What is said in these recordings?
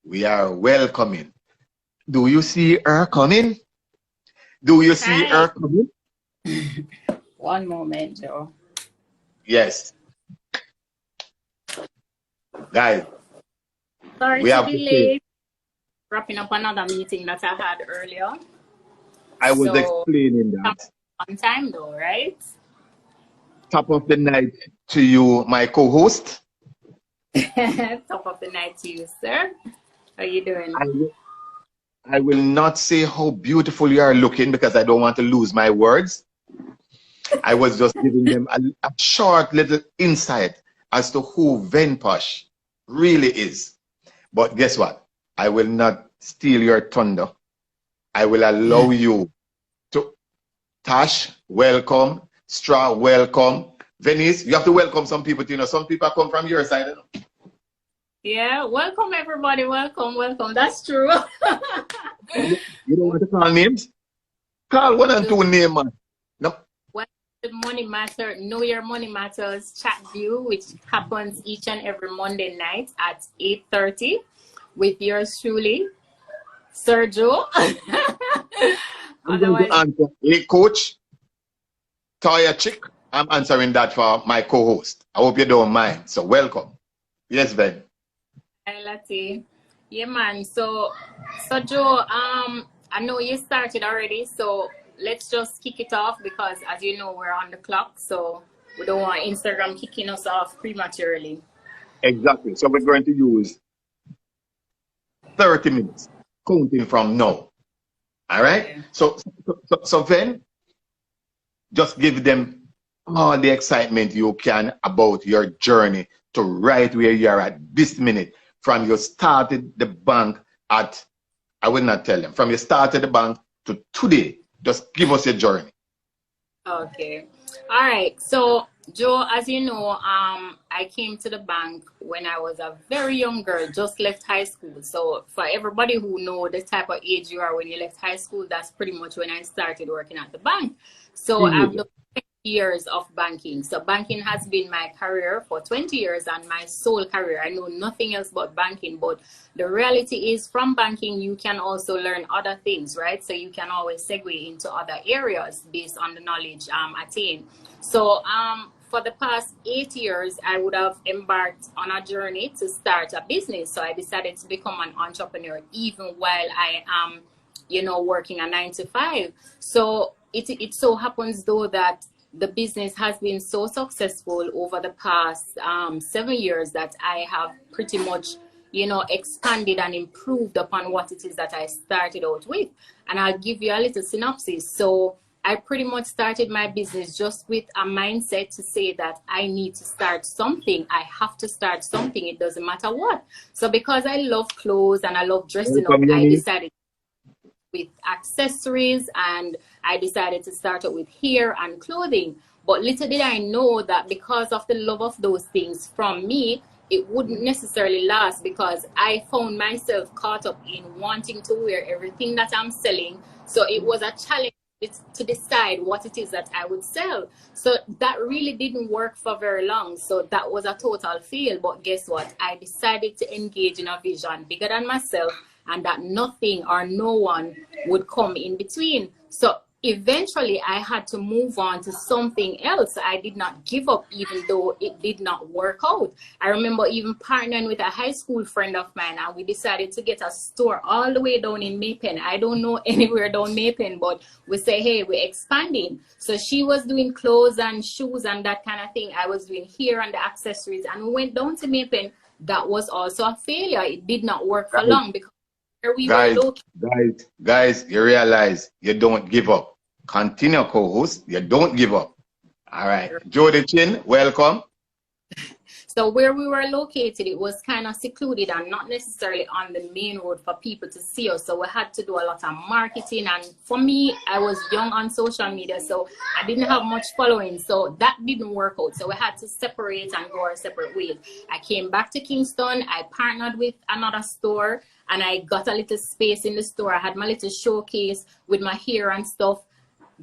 we are welcoming. Do you see her coming? Do you see her coming? One moment, Joe. Yes. Guys, sorry we to have be late. Wrapping up another meeting that I had earlier. I was explaining that. On time though, right? Top of the night to you, my co-host. Top of the night to you, sir. How are you doing? I will not say how beautiful you are looking because I don't want to lose my words. I was just giving them a short little insight as to who Venposh really is. But guess what? I will not steal your thunder. I will allow you to. Tash, welcome. Stra, welcome. Venice, you have to welcome some people. You know, some people come from your side. You know? Yeah, welcome everybody. Welcome, welcome. That's true. You don't want to call names? Call one and two names, man. No. Well, the Money Matter, Know Your Money Matters Chatview, which happens each and every Monday night at 8:30 with yours truly, Sergio. I'm going to answer. Hey, Coach, Toya Chick, I'm answering that for my co-host. I hope you don't mind. So welcome. Yes, Ben. Hi, Lati. Yeah, man. So Joe, I know you started already, so let's just kick it off because, as you know, we're on the clock, so we don't want Instagram kicking us off prematurely. Exactly. So we're going to use 30 minutes, counting from now. All right? Okay. So then, just give them all the excitement you can about your journey to right where you are at this minute. From you started the bank at, I will not tell them, from you started the bank to today. Just give us your journey. Okay. All right. So, Joe, as you know, I came to the bank when I was a very young girl, just left high school. So for everybody who know the type of age you are when you left high school, that's pretty much when I started working at the bank. So I've done 20 years of banking. So banking has been my career for 20 years and my sole career. I know nothing else but banking, but the reality is from banking, you can also learn other things, right? So you can always segue into other areas based on the knowledge attained. So for the past 8 years, I would have embarked on a journey to start a business. So I decided to become an entrepreneur even while I am, you know, working a 9-to-5. So it so happens though that the business has been so successful over the past 7 years that I have pretty much, you know, expanded and improved upon what it is that I started out with. And I'll give you a little synopsis. So I pretty much started my business just with a mindset to say that I need to start something. I have to start something. It doesn't matter what. So because I love clothes and I love dressing up, I decided with accessories and I decided to start out with hair and clothing. But little did I know that because of the love of those things from me, it wouldn't necessarily last because I found myself caught up in wanting to wear everything that I'm selling. So it was a challenge to decide what it is that I would sell. So that really didn't work for very long. So that was a total fail. But guess what? I decided to engage in a vision bigger than myself and that nothing or no one would come in between. So eventually I had to move on to something else. I did not give up even though it did not work out. I remember even partnering with a high school friend of mine and we decided to get a store all the way down in Maypen. I don't know anywhere down Maypen, but we say, hey, we're expanding. So she was doing clothes and shoes and that kind of thing. I was doing hair and the accessories and we went down to Maypen. That was also a failure. It did not work for long because guys, you realize you don't give up. Continue, co-host. You don't give up. All right. Jody Chin, welcome. So where we were located, it was kind of secluded and not necessarily on the main road for people to see us. So we had to do a lot of marketing. And for me, I was young on social media, so I didn't have much following. So that didn't work out. So we had to separate and go our separate ways. I came back to Kingston. I partnered with another store and I got a little space in the store. I had my little showcase with my hair and stuff.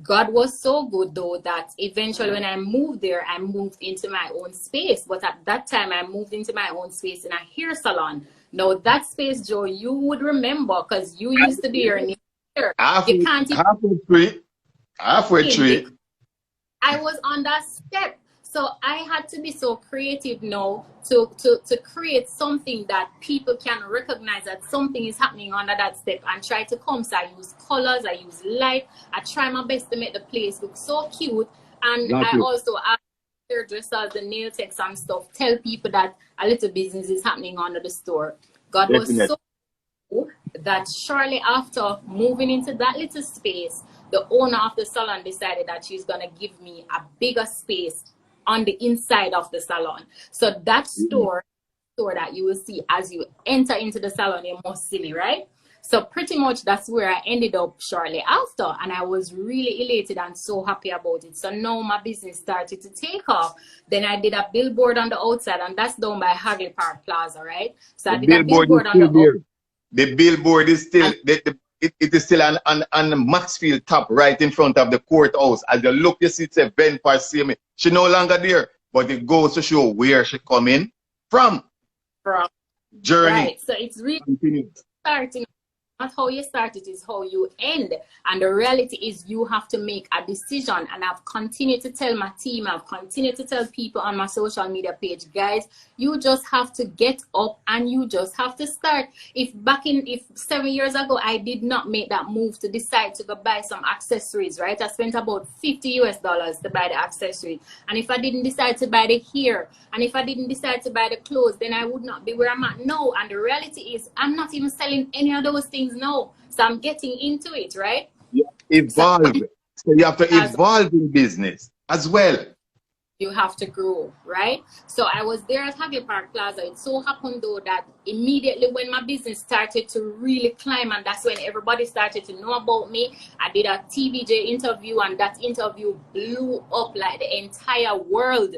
God was so good though that eventually when I moved there, I moved into my own space. But at that time, I moved into my own space in a hair salon. Now that space, Joe, you would remember because you used to be your name here. You can't even halfway through. I was on that step. So I had to be so creative now to create something that people can recognize that something is happening under that step and try to come. So I use colors, I use light, I try my best to make the place look so cute. And I also ask hairdressers, the nail techs and stuff, tell people that a little business is happening under the store. God was so cool that shortly after moving into that little space, the owner of the salon decided that she's going to give me a bigger space on the inside of the salon. So that store that you will see as you enter into the salon, you must see me, right? So pretty much that's where I ended up shortly after. And I was really elated and so happy about it. So now my business started to take off. Then I did a billboard on the outside, and that's down by Hagley Park Plaza, right? So I did a billboard on the outside. The billboard is still, it is still on Maxfield top right in front of the courthouse. As you look, you see it's a Venposh, see me. She no longer there, but it goes to show where she coming from. Journey. Right, so it's really starting. Not how you start, it is how you end. And the reality is you have to make a decision. And I've continued to tell my team, I've continued to tell people on my social media page, guys, you just have to get up and you just have to start. If 7 years ago, I did not make that move to decide to go buy some accessories, right? I spent about $50 to buy the accessories. And if I didn't decide to buy the hair, and if I didn't decide to buy the clothes, then I would not be where I'm at now. And the reality is I'm not even selling any of those things now. So I'm getting into it, right? Yeah, evolve. So you have to evolve in business as well. You have to grow, right? So I was there at Hagley Park Plaza. It so happened though that immediately when my business started to really climb, and that's when everybody started to know about me, I did a TVJ interview, and that interview blew up. Like the entire world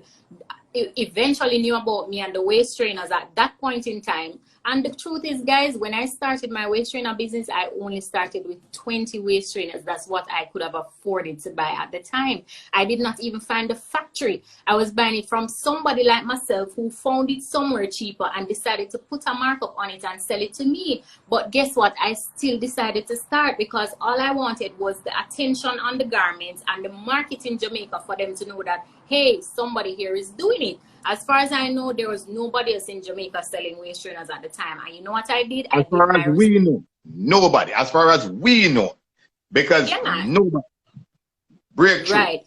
eventually knew about me and the waist trainers at that point in time. And the truth is, guys, when I started my waist trainer business, I only started with 20 waist trainers. That's what I could have afforded to buy at the time. I did not even find the factory. I was buying it from somebody like myself who found it somewhere cheaper and decided to put a markup on it and sell it to me. But guess what? I still decided to start because all I wanted was the attention on the garments and the market in Jamaica for them to know that, hey, somebody here is doing it. As far as I know, there was nobody else in Jamaica selling waist trainers at the time. And you know what I did? As far as we know, nobody. As far as we know. Because nobody. Breakthrough. Right.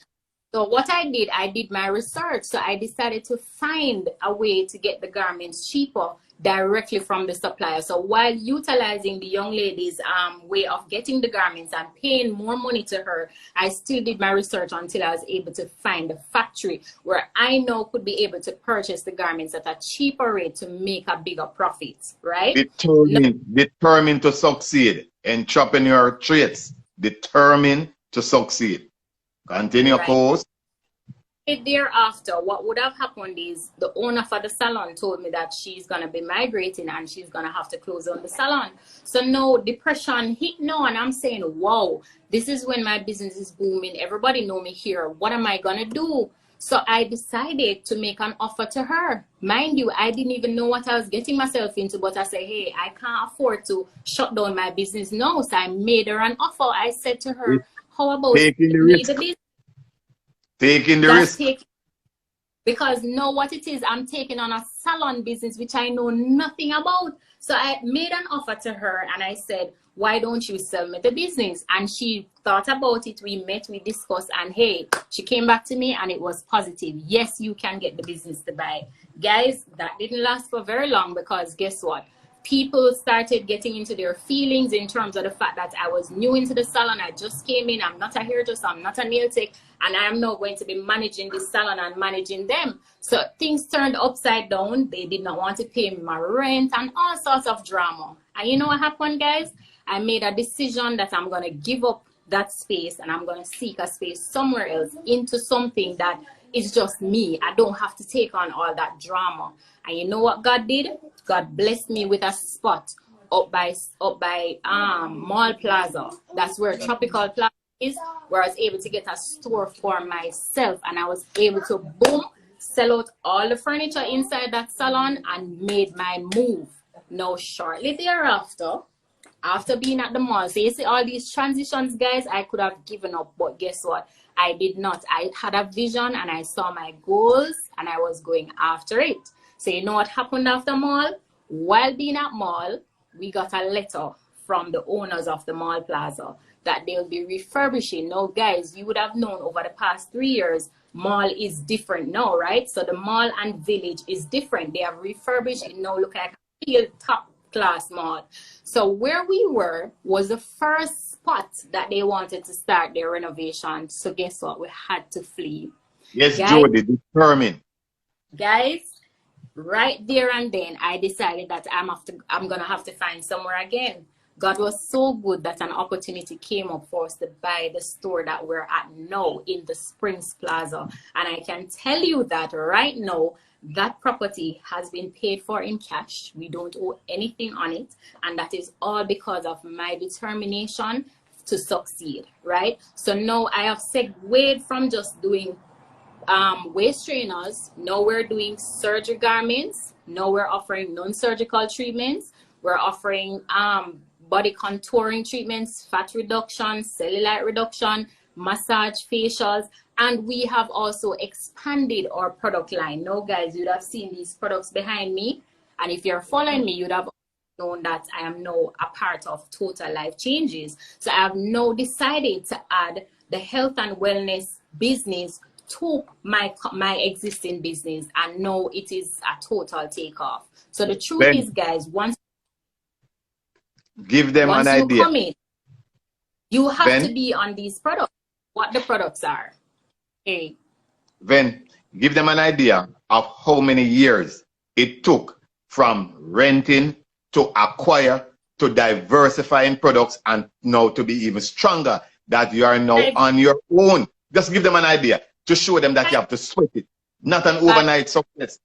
So what I did my research. So I decided to find a way to get the garments cheaper directly from the supplier. So while utilizing the young lady's way of getting the garments and paying more money to her, I still did my research until I was able to find a factory where I know could be able to purchase the garments at a cheaper rate to make a bigger profit, right? Determined to succeed. Entrepreneur traits. Determined to succeed. Continue, pose. Thereafter, what would have happened is the owner for the salon told me that she's going to be migrating and she's going to have to close down the salon. So now depression hit now, and I'm saying, wow, this is when my business is booming. Everybody know me here. What am I going to do? So I decided to make an offer to her. Mind you, I didn't even know what I was getting myself into, but I said, hey, I can't afford to shut down my business now. So I made her an offer. I said to her, how about taking the risk? Taking the risk. Because know what it is, I'm taking on a salon business which I know nothing about. So I made an offer to her and I said, why don't you sell me the business? And she thought about it. We met, we discussed, and hey, she came back to me and it was positive. Yes, you can get the business to buy. Guys, that didn't last for very long because guess what? People started getting into their feelings in terms of the fact that I was new into the salon. I just came in. I'm not a hairdresser. I'm not a nail tech. And I am now going to be managing this salon and managing them. So things turned upside down. They did not want to pay me my rent and all sorts of drama. And you know what happened, guys? I made a decision that I'm going to give up that space and I'm going to seek a space somewhere else into something that is just me. I don't have to take on all that drama. And you know what God did? God blessed me with a spot up by Mall Plaza. That's where Tropical Plaza is, where I was able to get a store for myself, and I was able to boom, sell out all the furniture inside that salon and made my move. Now, shortly thereafter, after being at the mall, so you see all these transitions, guys, I could have given up, but guess what? I did not. I had a vision and I saw my goals and I was going after it. So you know what happened after mall? While being at mall, we got a letter from the owners of the mall plaza that they'll be refurbishing. Now, guys, you would have known over the past 3 years, mall is different now, right? So the mall and village is different. They have refurbished it now, look like a real top class mall. So where we were was the first spot that they wanted to start their renovation. So guess what? We had to flee. Yes, guys, Jody, determined. Guys, right there and then I decided that I'm gonna have to find somewhere again. God was so good that an opportunity came up for us to buy the store that we're at now in the Springs Plaza. And I can tell you that right now, that property has been paid for in cash. We don't owe anything on it. And that is all because of my determination to succeed, right? So now I have segued from just doing waist trainers. Now we're doing surgery garments. Now we're offering non-surgical treatments. We're offering body contouring treatments, fat reduction, cellulite reduction, massage, facials, and we have also expanded our product line. Now, guys, you'd have seen these products behind me, and if you're following me, you'd have known that I am now a part of Total Life Changes. So I have now decided to add the health and wellness business to my existing business, and now it is a total takeoff. So the truth is, guys, once give them an idea. You come in, you have to be on these products. What the products are. Okay. Then give them an idea of how many years it took from renting to acquire to diversifying products and now to be even stronger, that you are now on your own. Just give them an idea to show them that you have to sweat it, not an overnight success.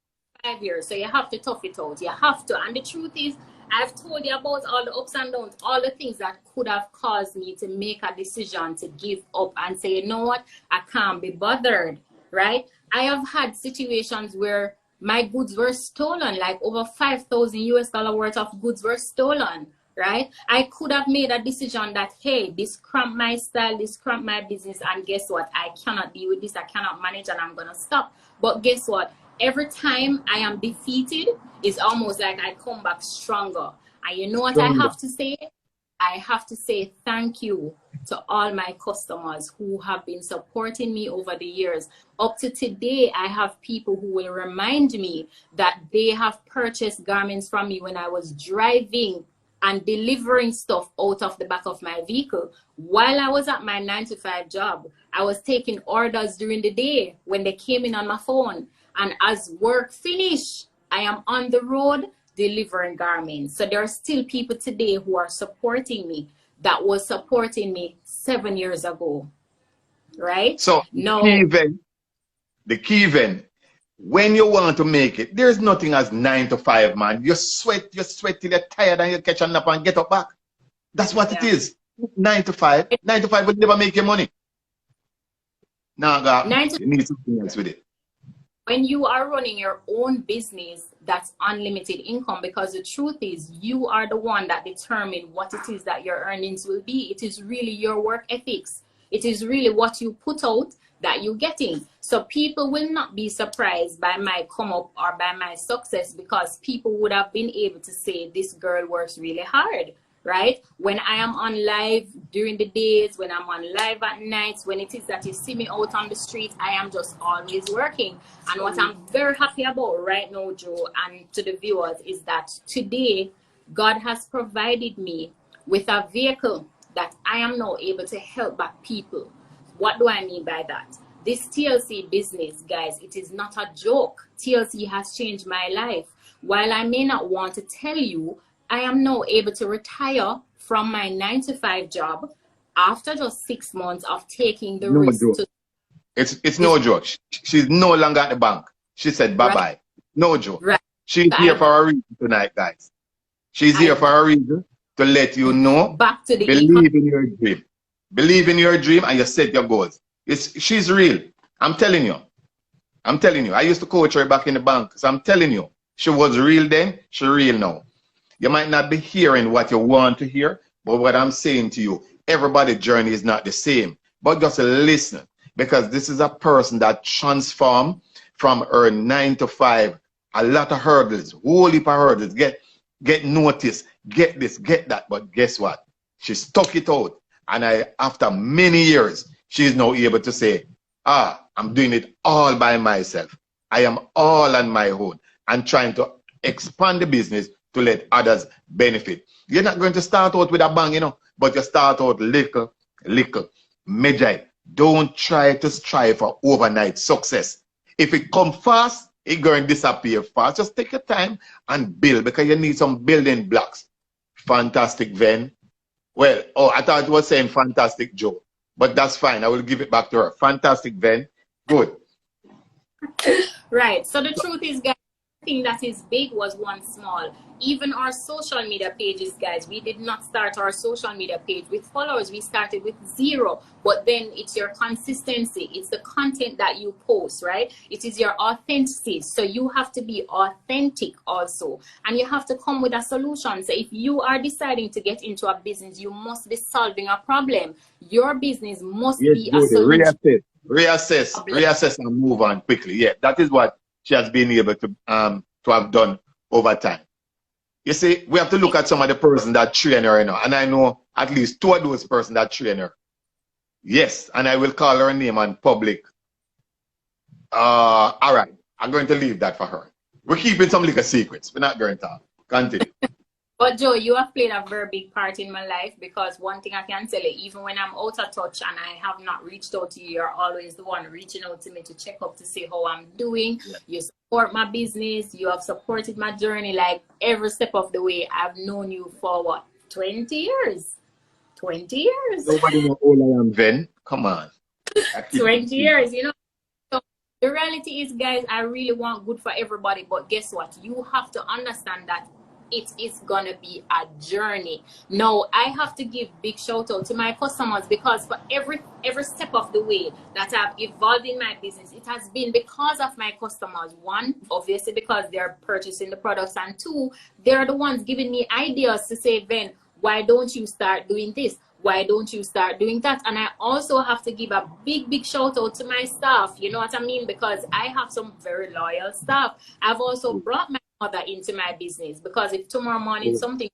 5 years, so you have to tough it out. You have to. And the truth is, I've told you about all the ups and downs, all the things that could have caused me to make a decision to give up and say, you know what, I can't be bothered, right? I have had situations where my goods were stolen, like over 5,000 US dollar worth of goods were stolen, right? I could have made a decision that, hey, this cramped my style, this cramped my business, and guess what? I cannot deal with this, I cannot manage, and I'm gonna stop. But guess what? Every time I am defeated, it's almost like I come back stronger. And you know what I have to say? I have to say thank you to all my customers who have been supporting me over the years. Up to today, I have people who will remind me that they have purchased garments from me when I was driving and delivering stuff out of the back of my vehicle. While I was at my 9-to-5 job, I was taking orders during the day when they came in on my phone. And as work finished, I am on the road delivering garments. So there are still people today who are supporting me that was supporting me 7 years ago, right? So the key event, when you want to make it, there's nothing as 9 to 5, man. You sweat till you're tired and you catch a nap and get up back. That's what it is. 9 to 5. 9 to 5 would never make you money. Now, you need something else with it. When you are running your own business, that's unlimited income, because the truth is you are the one that determine what it is that your earnings will be. It is really your work ethics. It is really what you put out that you're getting. So people will not be surprised by my come up or by my success, because people would have been able to say this girl works really hard, right? When I am on live during the days, when I'm on live at nights, when it is that you see me out on the street, I am just always working. And what I'm very happy about right now, Joe, and to the viewers, is that today God has provided me with a vehicle that I am now able to help back people. What do I mean by that? This TLC business, guys, it is not a joke. TLC has changed my life. While I may not want to tell you, I am now able to retire from my 9-to-5 job after just 6 months of taking the risk. It's no joke. She's no longer at the bank. She said bye-bye. Right. No joke. Right. She's here for a reason tonight, guys. She's here for a reason to let you know. Back to the believe in your dream. Believe in your dream and you set your goals. She's real. I'm telling you. I used to coach her back in the bank. So I'm telling you. She was real then. She's real now. You might not be hearing what you want to hear, but what I'm saying to you, everybody's journey is not the same. But just listen, because this is a person that transformed from her 9 to 5, a lot of hurdles, whole heap of hurdles, get noticed, get this, get that. But guess what? She stuck it out. And after many years, she is now able to say, I'm doing it all by myself. I am all on my own and trying to expand the business to let others benefit. You're not going to start out with a bang, you know, but you start out little, measure it. Don't try to strive for overnight success. If it comes fast, it's going to disappear fast. Just take your time and build, because you need some building blocks. Fantastic, Ven. Well, I thought it was saying fantastic, Joe. But that's fine. I will give it back to her. Fantastic, Ven. Good. Right. So the truth is, guys, thing that is big was one small. Even our social media pages, guys, we did not start our social media page with followers. We started with 0. But then it's your consistency. It's the content that you post, right? It is your authenticity. So you have to be authentic also. And you have to come with a solution. So if you are deciding to get into a business, you must be solving a problem. Your business must be a solution. Reassess and move on quickly. Yeah, that is what she has been able to have done over time. You see, we have to look at some of the person that train her, you know, and I know at least 2 of those persons that train her. Yes, and I will call her name on public. All right, I'm going to leave that for her. We're keeping some little secrets. We're not going to continue. But Joe, you have played a very big part in my life, because one thing I can tell you, even when I'm out of touch and I have not reached out to you, you're always the one reaching out to me to check up to see how I'm doing. Yeah. You support my business. You have supported my journey like every step of the way. I've known you for what, 20 years? 20 years. Nobody knows how old I am, Ven. Come on. 20 years, you know. So the reality is, guys, I really want good for everybody. But guess what? You have to understand that it is gonna be a journey. Now, I have to give big shout out to my customers, because for every step of the way that I've evolved in my business, it has been because of my customers. 1, obviously because they're purchasing the products, and 2, they're the ones giving me ideas to say, Ven, why don't you start doing this? Why don't you start doing that? And I also have to give a big shout out to my staff. You know what I mean? Because I have some very loyal staff. I've also brought my mother into my business, because if tomorrow morning something,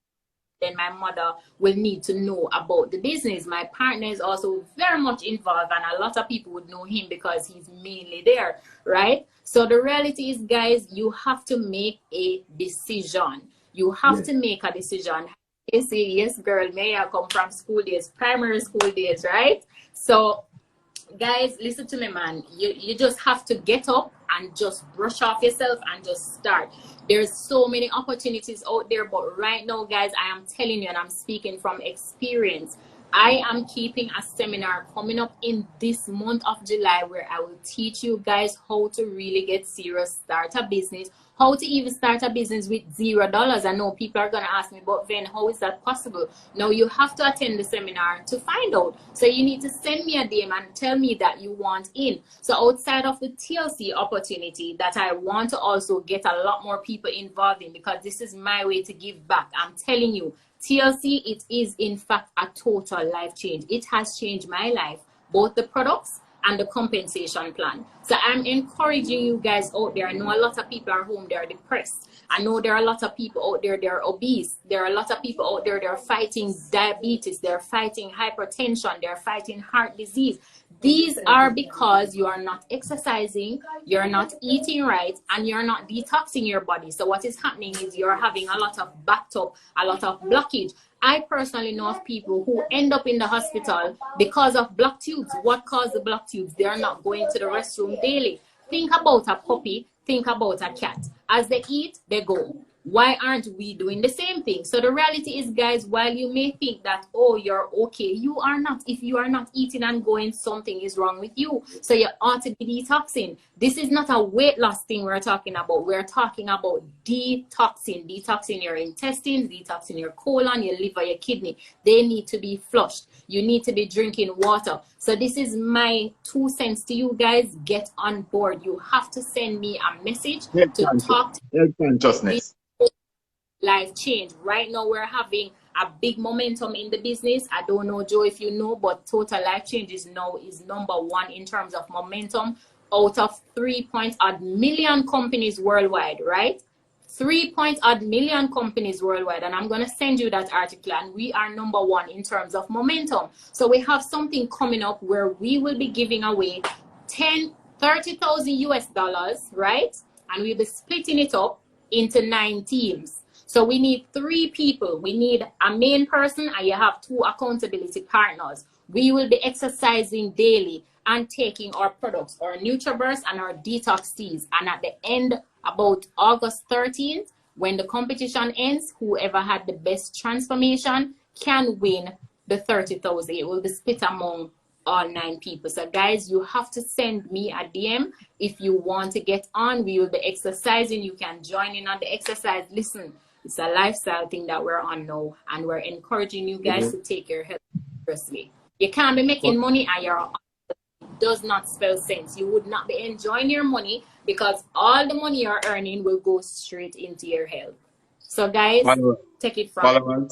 then my mother will need to know about the business. My partner is also very much involved, and a lot of people would know him because he's mainly there, right? So the reality is, guys, you have to make a decision. You have to make a decision. You see, yes, girl, may I come from school days, primary school days, right? So guys, listen to me, man. You just have to get up and just brush off yourself and just start. There's so many opportunities out there, but right now, guys, I am telling you, and I'm speaking from experience, I am keeping a seminar coming up in this month of July, where I will teach you guys how to really get serious, start a business, how to even start a business with $0. I know people are going to ask me, but then how is that possible? Now, you have to attend the seminar to find out. So you need to send me a DM and tell me that you want in. So outside of the TLC opportunity that I want to also get a lot more people involved in, because this is my way to give back. I'm telling you, TLC, it is in fact a total life change. It has changed my life, both the products and the compensation plan. So I'm encouraging you guys out there. I know a lot of people are home, they're depressed. I know there are a lot of people out there, they're obese. There are a lot of people out there, they're fighting diabetes, they're fighting hypertension, they're fighting heart disease. These are because you are not exercising, you're not eating right, and you're not detoxing your body. So what is happening is you're having a lot of backed up, a lot of blockage. I personally know of people who end up in the hospital because of blocked tubes. What caused the blocked tubes? They are not going to the restroom daily. Think about a puppy, think about a cat. As they eat, they go. Why aren't we doing the same thing? So the reality is, guys, while you may think that, oh, you're okay, you are not. If you are not eating and going, something is wrong with you. So you ought to be detoxing. This is not a weight loss thing we're talking about. We're talking about detoxing. Detoxing your intestines, detoxing your colon, your liver, your kidney. They need to be flushed. You need to be drinking water. So this is my 2 cents to you guys. Get on board. You have to send me a message to talk to health consciousness. life change. Right now, we're having a big momentum in the business. I don't know, Joe, if you know, but Total Life Changes now is #1 in terms of momentum out of 3 million companies worldwide, right? 3 million companies worldwide, and I'm going to send you that article, and we are #1 in terms of momentum. So we have something coming up where we will be giving away 30,000 US dollars, right? And we'll be splitting it up into 9 teams. So we need 3 people. We need a main person, and you have 2 accountability partners. We will be exercising daily and taking our products, our NutriBurst and our Detox Teas. And at the end, about August 13th, when the competition ends, whoever had the best transformation can win the 30,000. It will be split among all 9 people. So guys, you have to send me a DM if you want to get on. We will be exercising. You can join in on the exercise. Listen, it's a lifestyle thing that we're on now, and we're encouraging you guys to take your health seriously. You can't be making money and you're does not spell sense. You would not be enjoying your money because all the money you're earning will go straight into your health. So guys, take it from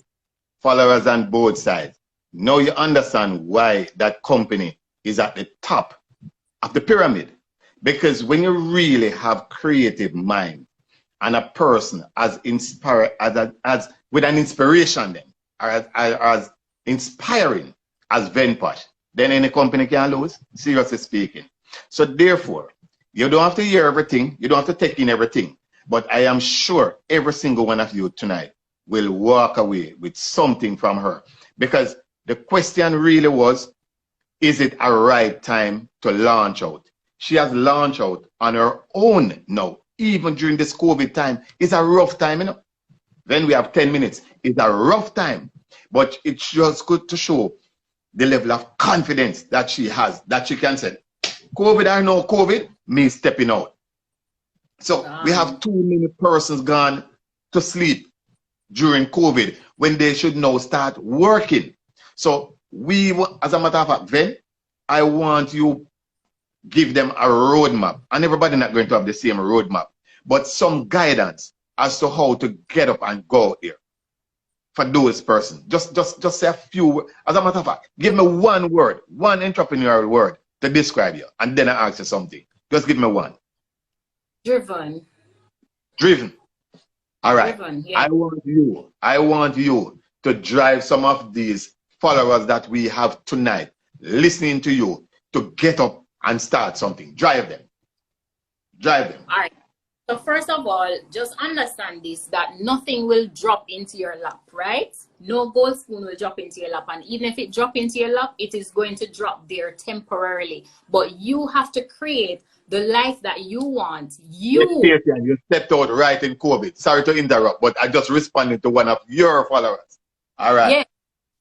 followers on both sides. Now you understand why that company is at the top of the pyramid. Because when you really have creative mind and a person as inspired as with an inspiration then, or as inspiring as Venposh, then any company can lose, seriously speaking. So therefore, you don't have to hear everything, you don't have to take in everything, but I am sure every single one of you tonight will walk away with something from her. Because the question really was, is it a right time to launch out? She has launched out on her own now, even during this COVID time. It's a rough time, you know. Then we have 10 minutes. It's a rough time, but it's just good to show the level of confidence that she has, that she can say, COVID or no COVID, me stepping out. So we have too many persons gone to sleep during COVID when they should now start working. So we, as a matter of fact, Ven, I want you give them a roadmap, and everybody not going to have the same roadmap, but some guidance as to how to get up and go here. For those persons, just say a few. As a matter of fact, give me one word, one entrepreneurial word to describe you, and then I ask you something. Just give me one. Driven. Driven. All right. Driven, yeah. I want you to drive some of these followers that we have tonight, listening to you, to get up and start something. Drive them. Drive them. All right. So first of all, just understand this, that nothing will drop into your lap, right? No gold spoon will drop into your lap. And even if it drop into your lap, it is going to drop there temporarily. But you have to create the life that you want. You stepped out right in COVID. Sorry to interrupt, but I just responded to one of your followers. All right. Yeah,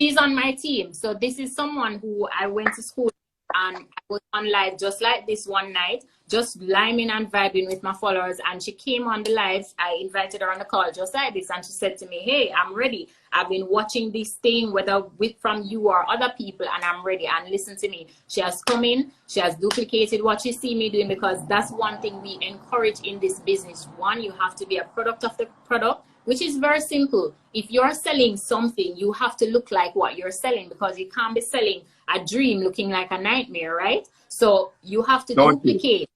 she's on my team. So this is someone who I went to school and I was on live just like this one night, just liming and vibing with my followers, and she came on the live. I invited her on the call just like this, and she said to me, hey, I'm ready. I've been watching this thing, whether from you or other people, and I'm ready. And listen to me, she has come in, she has duplicated what she see me doing, because that's one thing we encourage in this business. One, you have to be a product of the product, which is very simple. If you're selling something, you have to look like what you're selling, because you can't be selling a dream looking like a nightmare, right? So you have to duplicate.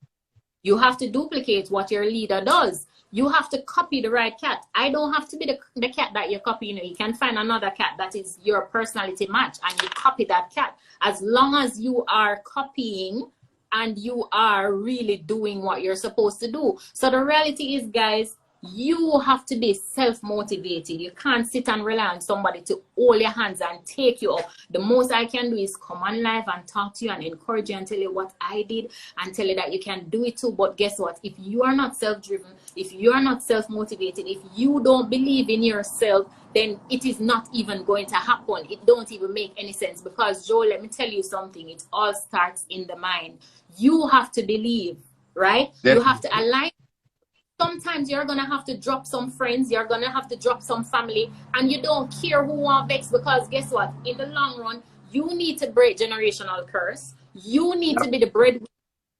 You have to duplicate what your leader does. You have to copy the right cat. I don't have to be the cat that you're copying. You can find another cat that is your personality match, and you copy that cat. As long as you are copying and you are really doing what you're supposed to do. So the reality is, guys, you have to be self-motivated. You can't sit and rely on somebody to hold your hands and take you up. The most I can do is come on live and talk to you and encourage you and tell you what I did and tell you that you can do it too. But guess what? If you are not self-driven, if you are not self-motivated, if you don't believe in yourself, then it is not even going to happen. It don't even make any sense, because Joe, let me tell you something. It all starts in the mind. You have to believe, right? Definitely. You have to align. Sometimes you're going to have to drop some friends, you're going to have to drop some family, and you don't care who are vexed, because guess what? In the long run, you need to break generational curse. You need to be the breadwinner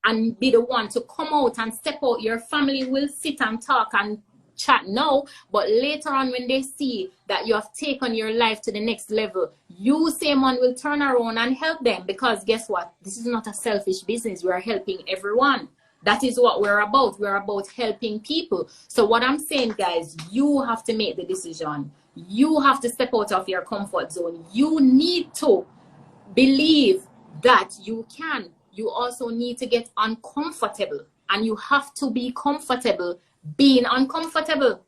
and be the one to come out and step out. Your family will sit and talk and chat now, but later on when they see that you have taken your life to the next level, you, same one, will turn around and help them, because guess what? This is not a selfish business. We are helping everyone. That is what we're about. We're about helping people. So what I'm saying, guys, you have to make the decision. You have to step out of your comfort zone. You need to believe that you can. You also need to get uncomfortable, and you have to be comfortable being uncomfortable.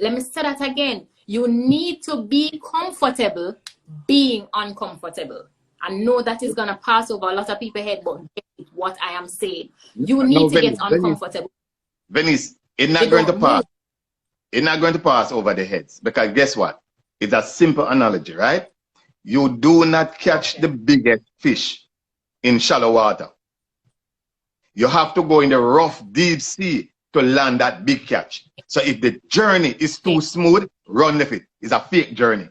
Let me say that again. You need to be comfortable being uncomfortable. I know that is going to pass over a lot of people's head, but get what I am saying. You need to get uncomfortable. Venice, it's not going to pass. It's not going to pass over the heads, because guess what? It's a simple analogy, right? You do not catch the biggest fish in shallow water. You have to go in the rough, deep sea to land that big catch. So if the journey is too smooth, run with it. It's a fake journey.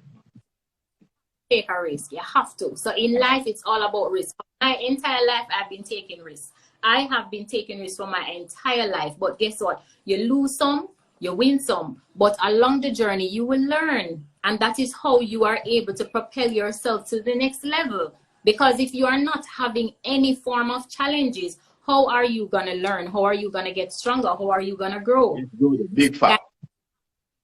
Take a risk. You have to. So in life, it's all about risk. My entire life, I've been taking risks. I have been taking risks for my entire life. But guess what? You lose some, you win some. But along the journey, you will learn. And that is how you are able to propel yourself to the next level. Because if you are not having any form of challenges, how are you going to learn? How are you going to get stronger? How are you going to grow? Big fact.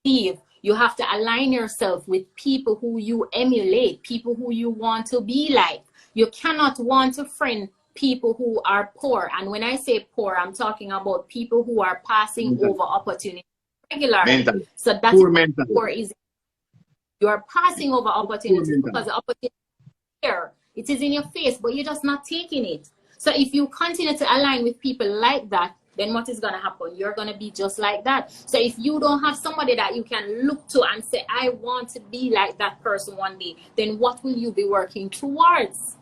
Steve, you have to align yourself with people who you emulate, people who you want to be like. You cannot want to friend people who are poor. And when I say poor, I'm talking about people who are passing over opportunities regularly. So that's what poor is. You are passing over opportunities because the opportunity is here. It is in your face, but you're just not taking it. So if you continue to align with people like that, then what is going to happen? You're going to be just like that. So if you don't have somebody that you can look to and say, I want to be like that person one day, then what will you be working towards?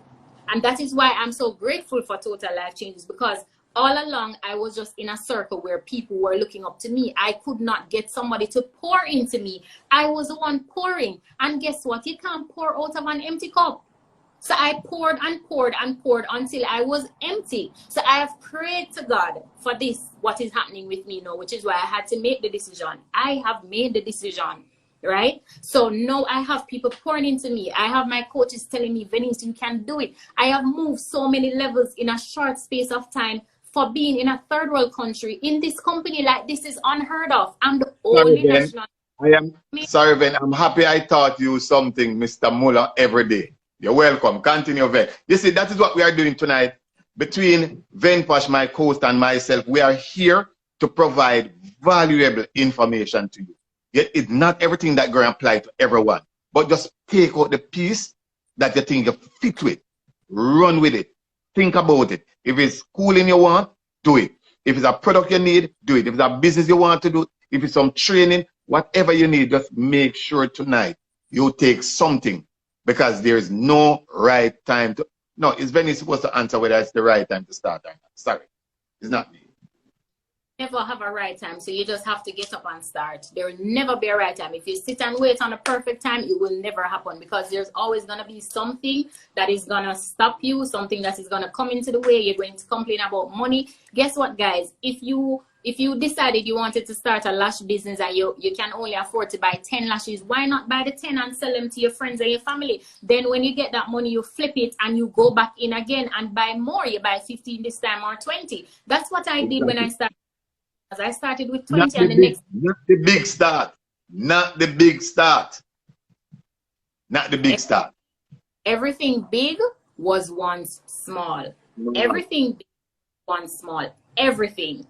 And that is why I'm so grateful for Total Life Changes, because all along I was just in a circle where people were looking up to me. I could not get somebody to pour into me. I was the one pouring. And guess what? You can't pour out of an empty cup. So I poured and poured and poured until I was empty. So I have prayed to God for this, what is happening with me now, which is why I had to make the decision. I have made the decision, right? So now I have people pouring into me. I have my coaches telling me, Venice, you can do it. I have moved so many levels in a short space of time for being in a third world country. In this company, like, this is unheard of. I'm the only national. Sorry, Ben. I'm happy I taught you something, Mr. Muller, every day. You're welcome. Continue, Ven. You see, that is what we are doing tonight. Between Venposh, my host, and myself, we are here to provide valuable information to you. Yet it's not everything that going to apply to everyone. But just take out the piece that you think you fit with. Run with it. Think about it. If it's schooling you want, do it. If it's a product you need, do it. If it's a business you want to do, if it's some training, whatever you need, just make sure tonight you take something. Because there is no right time to... No, is Venice supposed to answer whether it's the right time to start or not? Sorry, it's not me. Never have a right time, so you just have to get up and start. There will never be a right time. If you sit and wait on a perfect time, it will never happen, because there's always going to be something that is going to stop you, something that is going to come into the way. You're going to complain about money. Guess what, guys? If you decided you wanted to start a lash business and you can only afford to buy 10 lashes, why not buy the 10 and sell them to your friends and your family? Then when you get that money, you flip it and you go back in again and buy more. You buy 15 this time or 20. That's what I did when I started. I started with 20 and the next. Not the big start. Not the big start. Not the big start. Everything big was once small. Everything big was once small. Everything.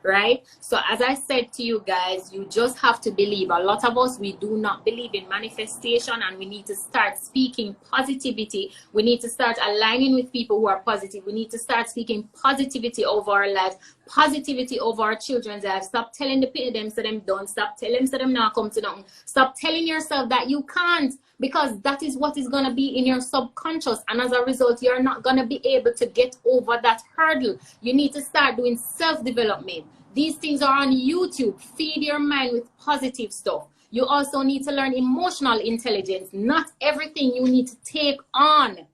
Right? So as I said to you guys, you just have to believe. A lot of us, we do not believe in manifestation, and we need to start speaking positivity. We need to start aligning with people who are positive. We need to start speaking positivity over our lives, positivity over our children's lives. Stop telling them so them don't. Stop telling them so them not come to nothing. Stop telling yourself that you can't, because that is what is going to be in your subconscious, and as a result, you're not going to be able to get over that hurdle. You need to start doing self-development. These things are on YouTube. Feed your mind with positive stuff. You also need to learn emotional intelligence. Not everything you need to take on.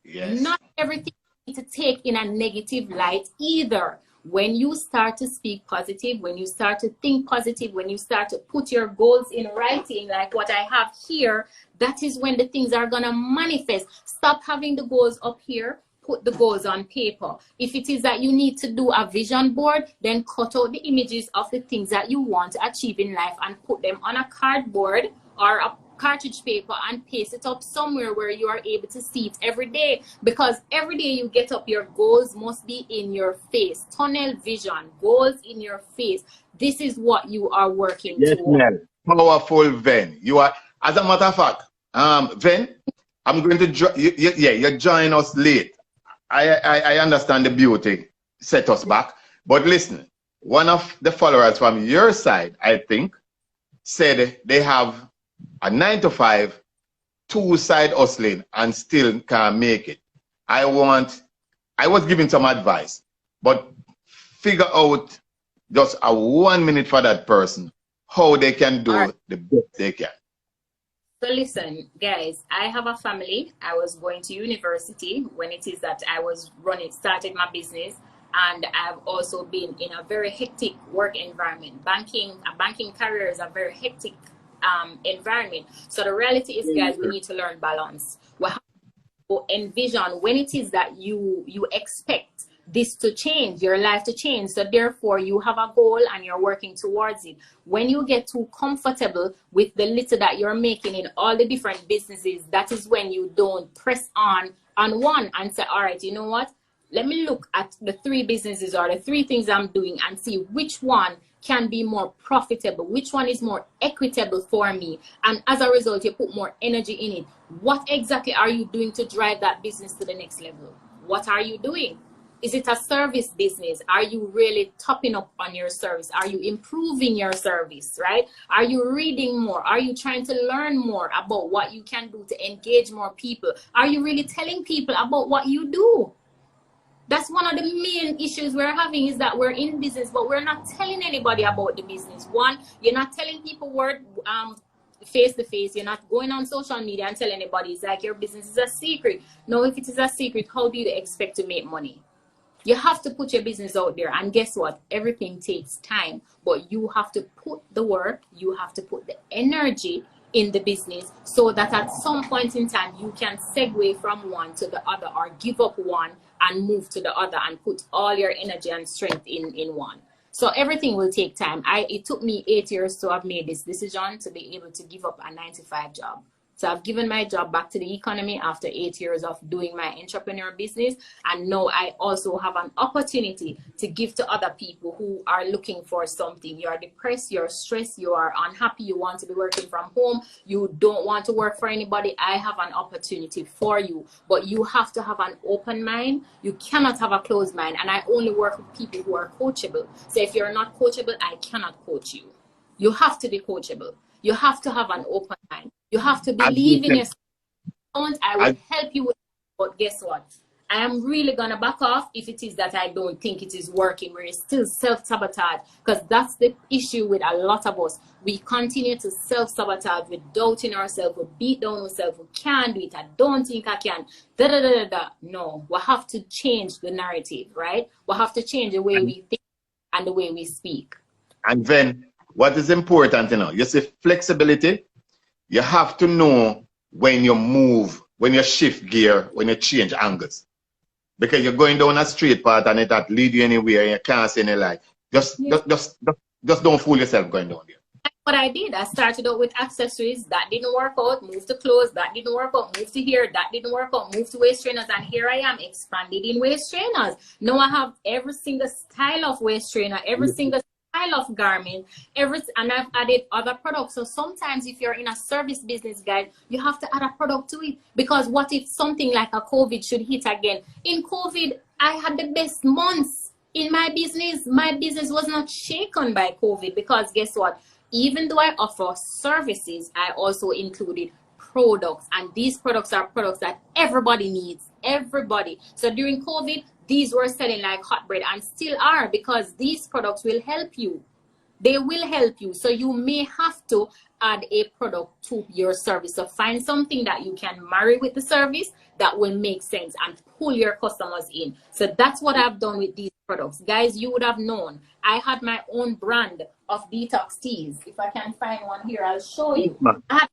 Yes. Not everything you need to take in a negative light either. When you start to speak positive, when you start to think positive, when you start to put your goals in writing, like what I have here, that is when the things are going to manifest. Stop having the goals up here. Put the goals on paper. If it is that you need to do a vision board, then cut out the images of the things that you want to achieve in life and put them on a cardboard or a cartridge paper and paste it up somewhere where you are able to see it every day. Because every day you get up, your goals must be in your face. Tunnel vision, goals in your face. This is what you are working towards. Mel. Powerful, Ven. You are, as a matter of fact, Ven, I'm going to you join us late. I understand the beauty set us back. But listen, one of the followers from your side, I think, said they have a 9-to-5, 2-side hustling and still can't make it. I was giving some advice, but figure out just a 1 minute for that person, how they can do the best they can. So listen, guys, I have a family. I was going to university when it is that I was started my business. And I've also been in a very hectic work environment. A banking career is a very hectic environment. So the reality is, guys, we need to learn balance. We have to envision when it is that you expect this to change, your life to change. So therefore, you have a goal and you're working towards it. When you get too comfortable with the little that you're making in all the different businesses, that is when you don't press on one and say, all right, you know what? Let me look at the 3 businesses or the 3 things I'm doing and see which one can be more profitable, which one is more equitable for me. And as a result, you put more energy in it. What exactly are you doing to drive that business to the next level? What are you doing? Is it a service business? Are you really topping up on your service? Are you improving your service, right? Are you reading more? Are you trying to learn more about what you can do to engage more people? Are you really telling people about what you do? That's one of the main issues we're having, is that we're in business, but we're not telling anybody about the business. One, you're not telling people word face to face. You're not going on social media and telling anybody. It's like your business is a secret. No, if it is a secret, how do you expect to make money? You have to put your business out there, and guess what? Everything takes time, but you have to put the work, you have to put the energy in the business, so that at some point in time you can segue from one to the other, or give up one and move to the other, and put all your energy and strength in one. So everything will take time. It took me 8 years to have made this decision to be able to give up a 9-to-5 job. So I've given my job back to the economy after 8 years of doing my entrepreneur business. And now I also have an opportunity to give to other people who are looking for something. You are depressed, you're stressed, you are unhappy, you want to be working from home, you don't want to work for anybody. I have an opportunity for you. But you have to have an open mind. You cannot have a closed mind. And I only work with people who are coachable. So if you're not coachable, I cannot coach you. You have to be coachable. You have to have an open mind. You have to believe in yourself. I will help you with it, but guess what? I am really going to back off if it is that I don't think it is working, where it's still self-sabotage, because that's the issue with a lot of us. We continue to self-sabotage with doubting ourselves, we beat down ourselves, we can't do it, I don't think I can, No, we have to change the narrative, right? We have to change the way we think and the way we speak. And then, what is important, you see, flexibility. You have to know when you move, when you shift gear, when you change angles. Because you're going down a straight path and it that lead you anywhere and you can't see any light. Just don't fool yourself going down there. That's what I did. I started out with accessories. That didn't work out. Moved to clothes. That didn't work out. Moved to here. That didn't work out. Moved to waist trainers. And here I am, expanded in waist trainers. Now I have every single style of waist trainer, every single style of garment, and I've added other products. So sometimes if you're in a service business, guys, you have to add a product to it, because what if something like a COVID should hit again? In COVID, I had the best months in my business. My business was not shaken by COVID, because guess what? Even though I offer services, I also included products, and these products are products that everybody needs. Everybody. So during COVID, these were selling like hot bread, and still are, because these products will help you. They will help you. So you may have to add a product to your service. So find something that you can marry with the service that will make sense and pull your customers in. So that's what I've done with these products. Guys, you would have known. I had my own brand of detox teas. If I can find one here, I'll show you.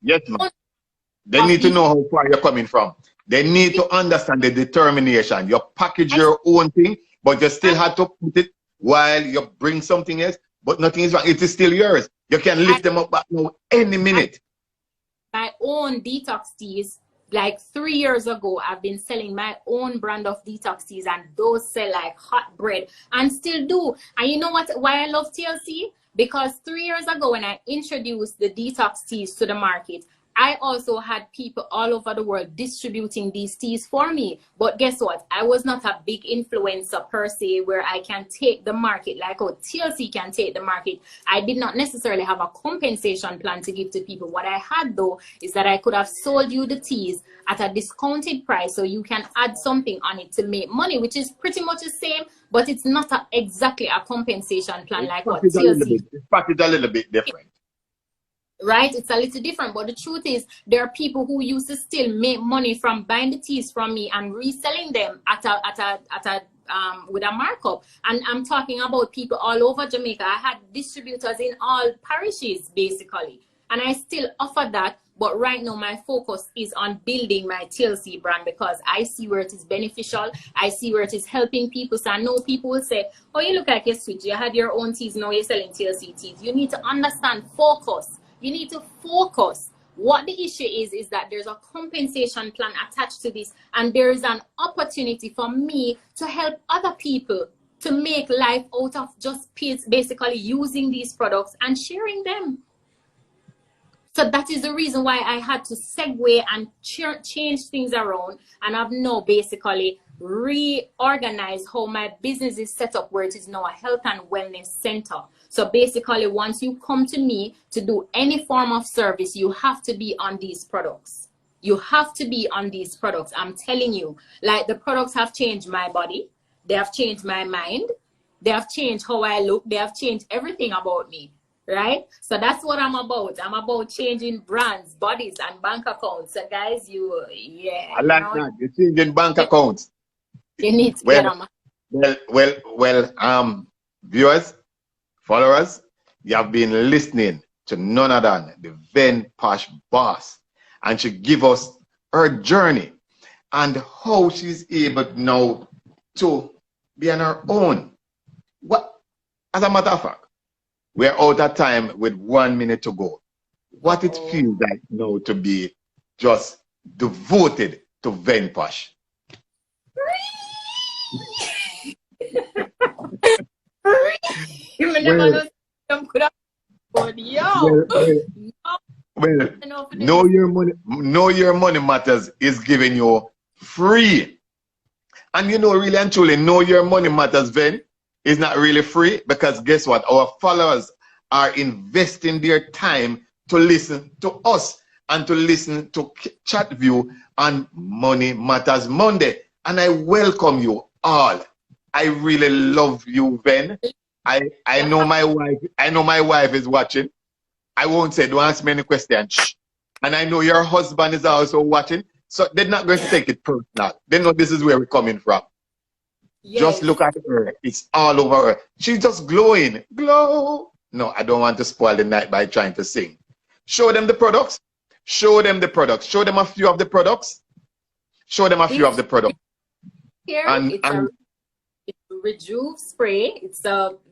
Yes, ma'am. They need to know how far you're coming from. They need to understand the determination. You package your own thing, but you still have to put it while you bring something else, but nothing is wrong. It is still yours. You can lift them up back now any minute. My own detox teas, like 3 years ago, I've been selling my own brand of detox teas, and those sell like hot bread and still do. And you know what? Why I love TLC? Because 3 years ago, when I introduced the detox teas to the market, I also had people all over the world distributing these teas for me. But guess what? I was not a big influencer per se where I can take the market like how TLC can take the market. I did not necessarily have a compensation plan to give to people. What I had though is that I could have sold you the teas at a discounted price so you can add something on it to make money, which is pretty much the same, but it's not exactly a compensation plan like what TLC. It's packaged a little bit different. Right, it's a little different, but the truth is there are people who used to still make money from buying the teas from me and reselling them with a markup. And I'm talking about people all over Jamaica. I had distributors in all parishes basically, and I still offer that. But right now my focus is on building my TLC brand because I see where it is beneficial. I see where it is helping people. So I know people will say, oh, you look like you switched. You had your own teas, now you're selling TLC teas. You need to understand focus. You need to focus. What the issue is that there's a compensation plan attached to this, and there is an opportunity for me to help other people to make life out of just basically using these products and sharing them. So that is the reason why I had to segue and change things around, and I've now basically reorganized how my business is set up, where it is now a health and wellness center. So basically, once you come to me to do any form of service, you have to be on these products. You have to be on these products. I'm telling you, like the products have changed my body. They have changed my mind. They have changed how I look. They have changed everything about me, right? So that's what I'm about. I'm about changing brands, bodies, and bank accounts. So guys, I like that. You're changing bank accounts. You need to get on. Viewers, followers, you have been listening to none other than the Venposh boss, and she give us her journey and how she's able now to be on her own. What, as a matter of fact, we're out of time with 1 minute to go. What it feels like now to be just devoted to Venposh. Know your money matters is giving you free. And you know, really and truly, know your money matters, Ven, is not really free, because guess what? Our followers are investing their time to listen to us and to listen to Chatview on Money Matters Monday. And I welcome you all. I really love you, Ven. I know my wife is watching. I won't say, don't ask me any questions. And I know your husband is also watching. So they're not going to take it personal. They know this is where we're coming from. Yes. Just look at her. It's all over her. She's just glowing. Glow. No, I don't want to spoil the night by trying to sing. Show them the products. Show them the products. Show them a few of the products. Show them a few of the products. Here, it's a Rejuve spray. It's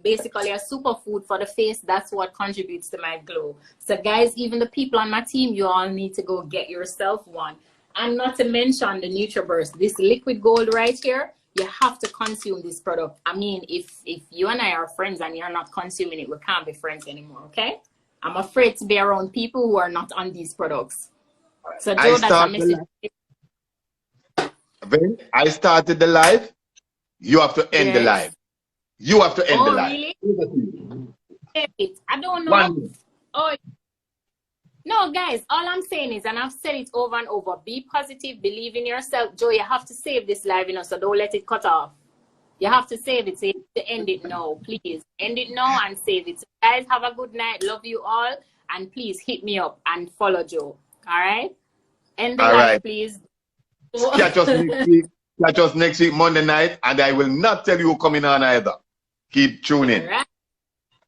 basically a superfood for the face. That's what contributes to my glow. So guys, even the people on my team, you all need to go get yourself one. And not to mention the NutriBurst. This liquid gold right here, you have to consume this product. I mean, if you and I are friends and you're not consuming it, we can't be friends anymore, okay? I'm afraid to be around people who are not on these products. So Joe, that's a message. I started the live. You have to end the live. You have to end the live. Really? I don't know. Oh, no, guys, all I'm saying is, and I've said it over and over, be positive, believe in yourself. Joe, you have to save this live, so don't let it cut off. You have to save it, so you have to end it now. Please, end it now and save it. So guys, have a good night. Love you all. And please hit me up and follow Joe. All right? End the live, please. Catch us next week. catch us next week, Monday night, and I will not tell you who coming on either. Keep tuning. All right.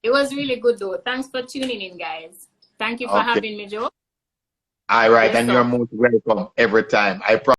It was really good, though. Thanks for tuning in, guys. Thank you for having me, Joe. All right, and you're most welcome every time. I promise.